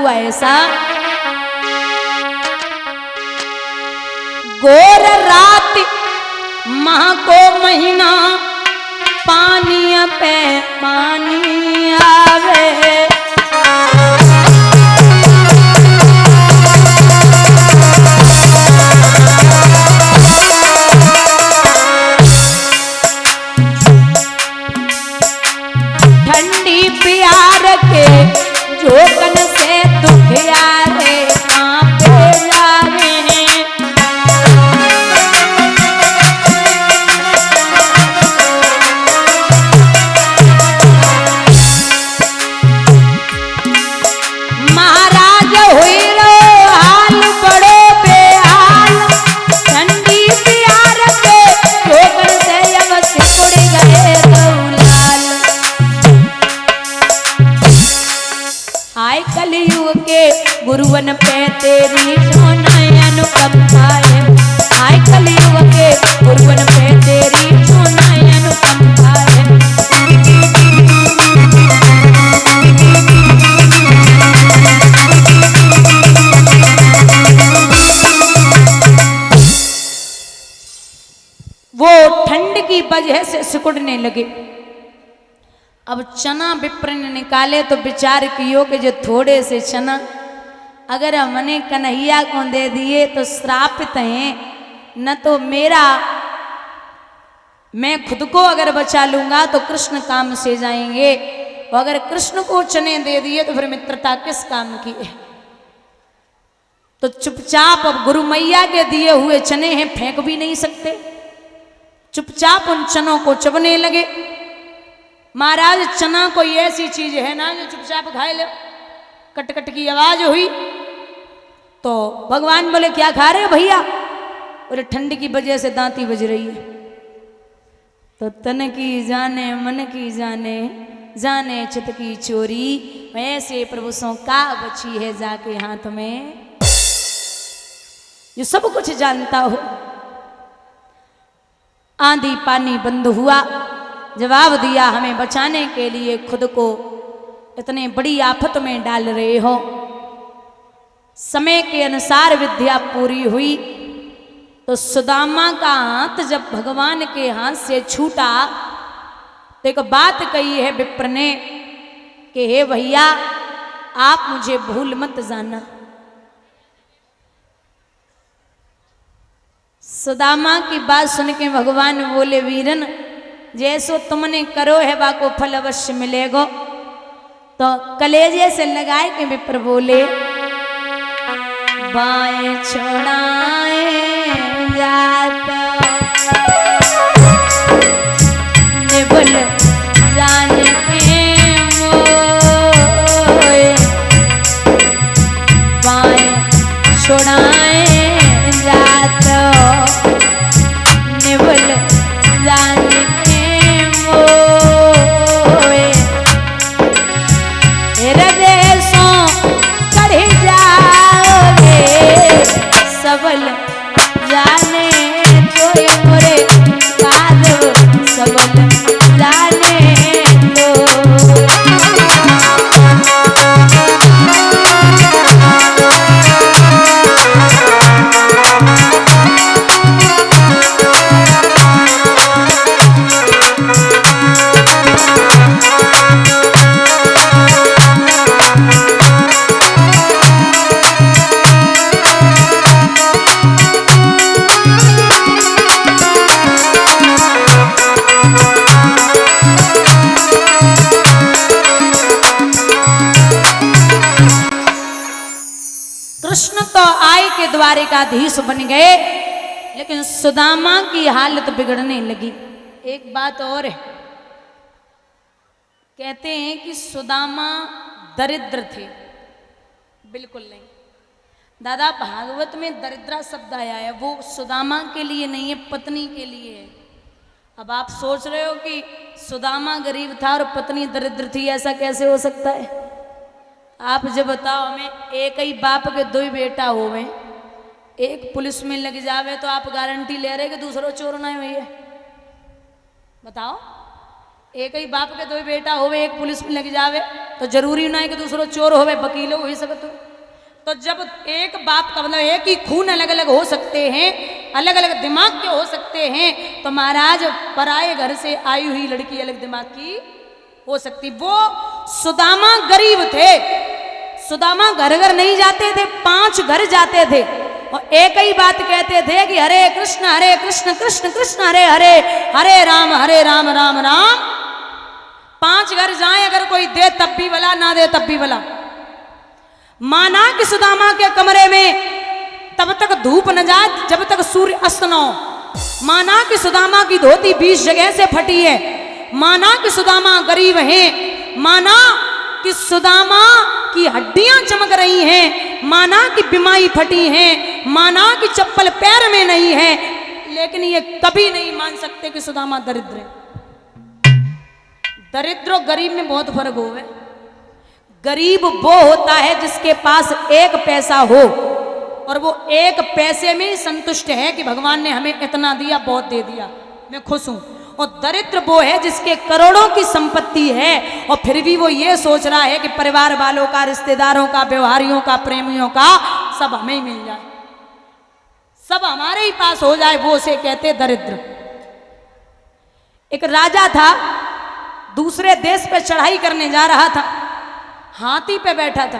हुआ ऐसा, गोर रात माह को महीना, पानी पे पानी आवे, ठंडी प्यार के जोकन से दुखियारे पे जावे, महाराज हुई रो हाल बड़ो बेहाल, ठंडी प्यार के जोकन से अब सिकुड़ गए गौलाल। आय कलयुग के गुरुवन पे तेरी सोनायन कंपाए, आय कलयुग के गुरुवन पे तेरी सोनायन कंपाए, वो ठंड की वजह से सिकुड़ने लगे। अब चना विप्र ने निकाले तो विचार कियो कि जो थोड़े से चना अगर हमने कन्हैया को दे दिए तो श्रापित हैं, न तो मेरा मैं खुद को अगर बचा लूंगा तो कृष्ण काम से जाएंगे, और अगर कृष्ण को चने दे दिए तो फिर मित्रता किस काम की है। तो चुपचाप अब गुरु मैया के दिए हुए चने हैं, फेंक भी नहीं सकते, चुपचाप उन चनों को चबने लगे। महाराज चना कोई ऐसी चीज है ना जो चुपचाप खाए लो, कट कट की आवाज हुई तो भगवान बोले क्या खा रहे हो भैया, बोले ठंड की वजह से दांती बज रही है। तो तन की जाने मन की जाने, जाने चित की चोरी, वैसे प्रभु सो का बची है जाके हाथ में, जो सब कुछ जानता हो। आंधी पानी बंद हुआ, जवाब दिया हमें बचाने के लिए खुद को इतने बड़ी आफत में डाल रहे हो। समय के अनुसार विद्या पूरी हुई तो सुदामा का हाथ जब भगवान के हाथ से छूटा तो एक बात कही है विप्र ने कि हे भैया आप मुझे भूल मत जाना। सुदामा की बात सुन के भगवान बोले वीरन जैसो तुमने करो है बाको फल अवश्य मिलेगो। तो कलेजे से लगाए के विप्र बोले बाएं छोड़ाए जाता निबल जान के मोए, बाएं छोड़ाए जाता निबल जान सबल जाने तो मोरे कादव सबल जाने दो। कृष्ण तो आय के द्वारिकाधीश बन गए, लेकिन सुदामा की हालत बिगड़ने लगी। एक बात और है, कहते हैं कि सुदामा दरिद्र थे। बिल्कुल नहीं, दादा भागवत में दरिद्रा शब्द आया है, वो सुदामा के लिए नहीं है, पत्नी के लिए है। अब आप सोच रहे हो कि सुदामा गरीब था और पत्नी दरिद्र थी, ऐसा कैसे हो सकता है? आप जब बताओ हमें एक ही बाप के दो ही बेटा होवे, एक पुलिस में लग जावे तो आप गारंटी ले रहे कि दूसरों चोर ना हुई है? बताओ, एक ही बाप के दो ही बेटा होवे, एक पुलिस में लग जावे तो जरूरी ना है कि दूसरो चोर होवे, वकील हो ही सकते। तो जब एक बाप का मतलब एक ही खून अलग अलग हो सकते हैं, अलग अलग दिमाग के हो सकते हैं, तो महाराज पराये घर से आई हुई लड़की अलग दिमाग की हो सकती। वो सुदामा गरीब थे, सुदामा घर घर नहीं जाते थे, 5 घर जाते थे और एक ही बात कहते थे कि हरे कृष्ण कृष्ण कृष्ण हरे हरे, हरे राम राम राम। 5 घर जाए, अगर कोई दे तब भी भला, ना दे तब भी भला। माना कि सुदामा के कमरे में तब तक धूप न जाए जब तक सूर्य अस्त न हो। माना कि सुदामा की धोती 20 जगह से फटी है। माना कि सुदामा गरीब हैं। माना कि सुदामा की हड्डियां चमक रही हैं। माना कि बीमारी फटी है। माना कि चप्पल पैर में नहीं है। लेकिन ये कभी नहीं मान सकते कि सुदामा दरिद्र है। दरिद्र और गरीब में बहुत फर्क होवे। गरीब वो होता है जिसके पास 1 पैसा हो और वो 1 पैसे में ही संतुष्ट है कि भगवान ने हमें इतना दिया, बहुत दे दिया, मैं खुश हूं। और दरिद्र वो है जिसके करोड़ों की संपत्ति है और फिर भी वो ये सोच रहा है कि परिवार वालों का, रिश्तेदारों का, व्यवहारियों का, प्रेमियों का सब हमें ही मिल जाए, सब हमारे ही पास हो जाए, वो उसे कहते दरिद्र। एक राजा था, दूसरे देश पे चढ़ाई करने जा रहा था, हाथी पे बैठा था।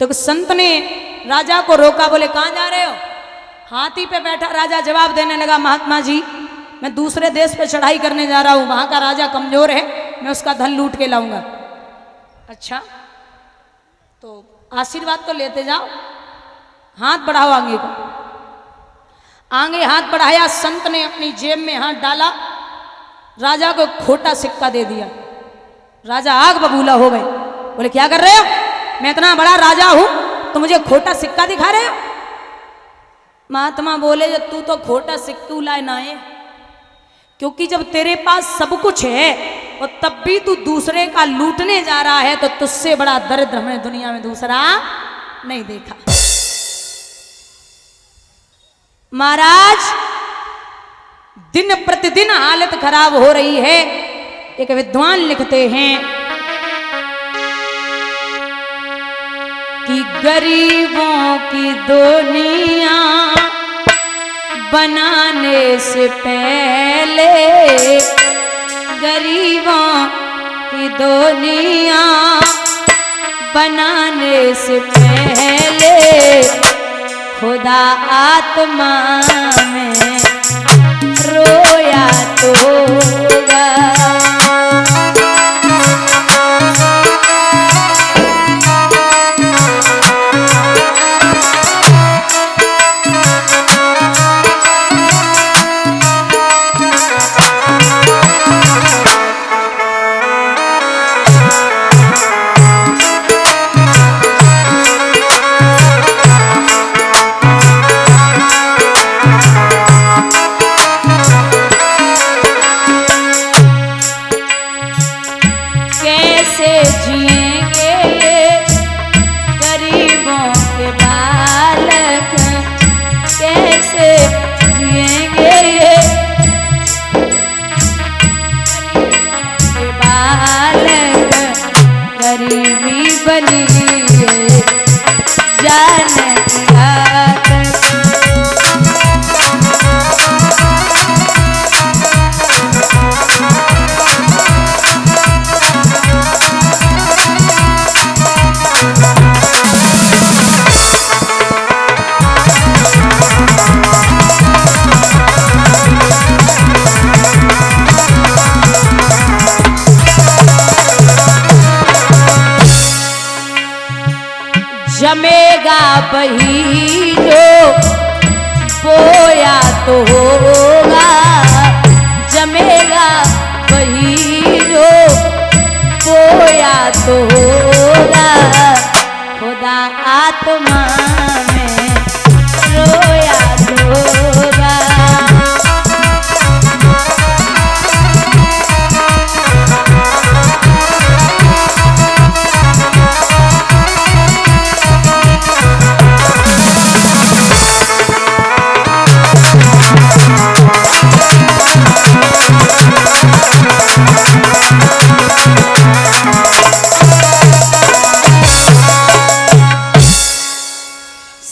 तो संत ने राजा को रोका, बोले कहाँ जा रहे हो? हाथी पे बैठा राजा जवाब देने लगा, महात्मा जी मैं दूसरे देश पे चढ़ाई करने जा रहा हूँ, वहाँ का राजा कमजोर है, मैं उसका धन लूट के लाऊंगा। अच्छा तो आशीर्वाद तो लेते जाओ, हाथ बढ़ाओ आगे को। आगे हाथ बढ़ाया, संत ने अपनी जेब में हाथ डाला, राजा को खोटा सिक्का दे दिया। राजा आग बबूला हो गए, बोले क्या कर रहे हो? मैं इतना बड़ा राजा हूं तो मुझे खोटा सिक्का दिखा रहे हो? महात्मा बोले जो तू तो खोटा सिक्का लाए ना है, क्योंकि जब तेरे पास सब कुछ है और तब भी तू दूसरे का लूटने जा रहा है तो तुझसे बड़ा दरिद्र हमने दुनिया में दूसरा नहीं देखा। महाराज दिन प्रतिदिन हालत खराब हो रही है। एक विद्वान लिखते हैं कि गरीबों की दुनिया बनाने से पहले, गरीबों की दुनिया बनाने से पहले खुदा आत्मा में रोया तो होगा। जमेगा वही जो बोया तो होगा, जमेगा वही जो बोया तो होगा, खुदा आत्मा में रोया तो होगा।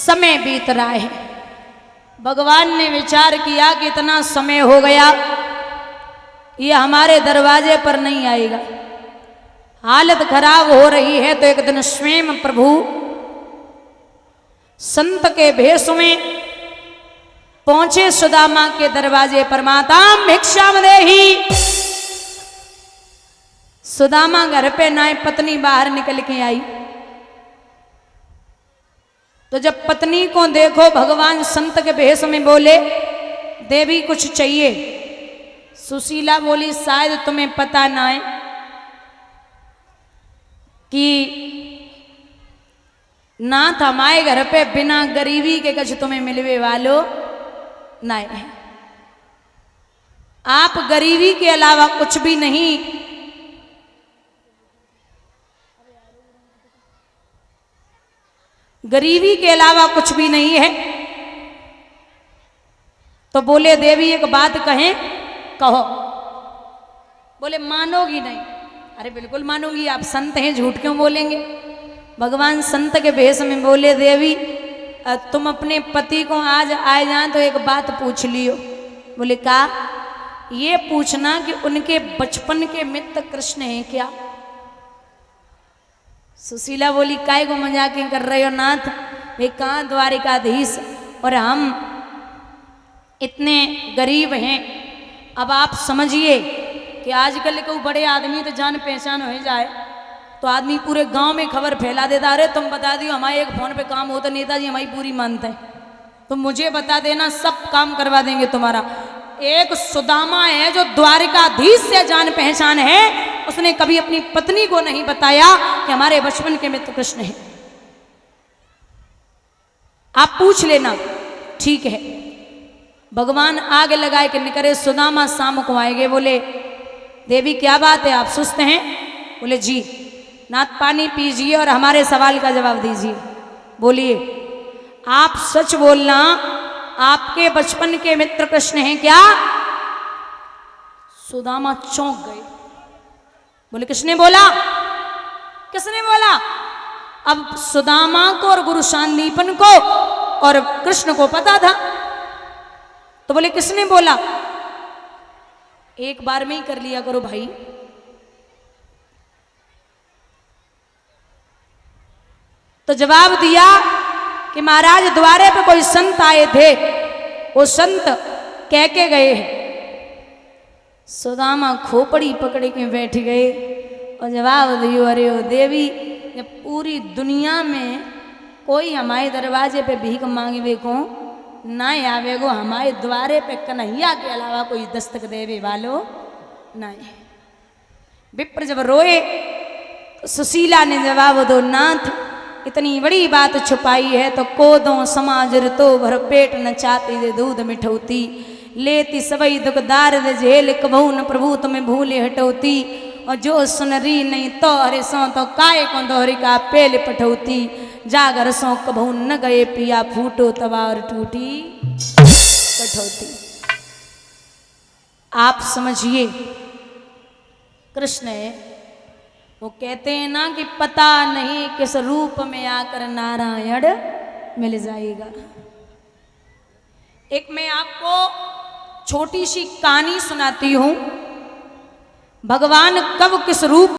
समय बीत रहा है। भगवान ने विचार किया कि इतना समय हो गया, ये हमारे दरवाजे पर नहीं आएगा, हालत खराब हो रही है। तो एक दिन स्वयं प्रभु संत के भेष में पहुंचे सुदामा के दरवाजे पर। माताम भिक्षाम देहि। सुदामा घर पे नाय, पत्नी बाहर निकल के आई। तो जब पत्नी को देखो, भगवान संत के भेष में बोले, देवी कुछ चाहिए। सुशीला बोली, शायद तुम्हें पता ना है कि नाथ हमारे घर पे बिना गरीबी के कुछ तुम्हें मिलवे वालो नहीं। आप गरीबी के अलावा कुछ भी नहीं, गरीबी के अलावा कुछ भी नहीं है। तो बोले, देवी एक बात कहें, कहो। बोले, मानोगी नहीं? अरे बिल्कुल मानूंगी, आप संत हैं, झूठ क्यों बोलेंगे। भगवान संत के भेष में बोले, देवी तुम अपने पति को आज आए जाए तो एक बात पूछ लियो। बोले, का? ये पूछना कि उनके बचपन के मित्र कृष्ण हैं क्या? सुशीला बोली, काय को मजाक कर रहे हो नाथ, वे कहाँ द्वारिकाधीश और हम इतने गरीब हैं। अब आप समझिए कि आजकल को बड़े आदमी तो जान पहचान हो जाए तो आदमी पूरे गांव में खबर फैला देता, अरे तुम बता दियो हमारे एक फोन पे काम हो तो नेताजी हमारी पूरी मानते हैं, तो मुझे बता देना, सब काम करवा देंगे तुम्हारा। एक सुदामा है जो द्वारिकाधीश से जान पहचान है, उसने कभी अपनी पत्नी को नहीं बताया कि हमारे बचपन के मित्र कृष्ण हैं। आप पूछ लेना, ठीक है। भगवान आगे लगाए कि निकरे सुदामा शाम को आएंगे। बोले, देवी क्या बात है, आप सुस्त हैं? बोले, जी। नाथ पानी पीजिए और हमारे सवाल का जवाब दीजिए। बोलिए, आप सच बोलना, आपके बचपन के मित्र कृष्ण हैं क्या? सुदामा चौंक गए। बोले, किसने बोला? किसने बोला? अब सुदामा को और गुरु सांदीपन को और कृष्ण को पता था। तो बोले, किसने बोला? एक बार में ही कर लिया करो भाई। तो जवाब दिया कि महाराज द्वारे पे कोई संत आए थे, वो संत कह के गए हैं। सुदामा खोपड़ी पकड़ के बैठ गए और जवाब दियो, अरे ओ देवी, ये पूरी दुनिया में कोई हमारे दरवाजे पे भीख मांगे को ना आवे गो, हमारे द्वारे पे कन्हैया के अलावा कोई दस्तक देवे वालो नहीं। विप्र जब रोए तो सुशीला ने जवाब दो, नाथ इतनी बड़ी बात छुपाई है तो कोदों समाज ऋतो भर पेट न चाहती दे दूध मिठौती, लेती सबई दुखदार दे झेल कबहू न प्रभु तुम्हें भूले हटौती, और जो सुनरी नहीं तो हरे सो तो काय को दोहरी का पेल पठौती, जागर सो कबहू न गए पिया फूटो तवार टूटी कठौती। आप समझिए, कृष्ण वो कहते हैं ना कि पता नहीं किस रूप में आकर नारायण मिल जाएगा। एक मैं आपको छोटी सी कहानी सुनाती हूं, भगवान कब किस रूप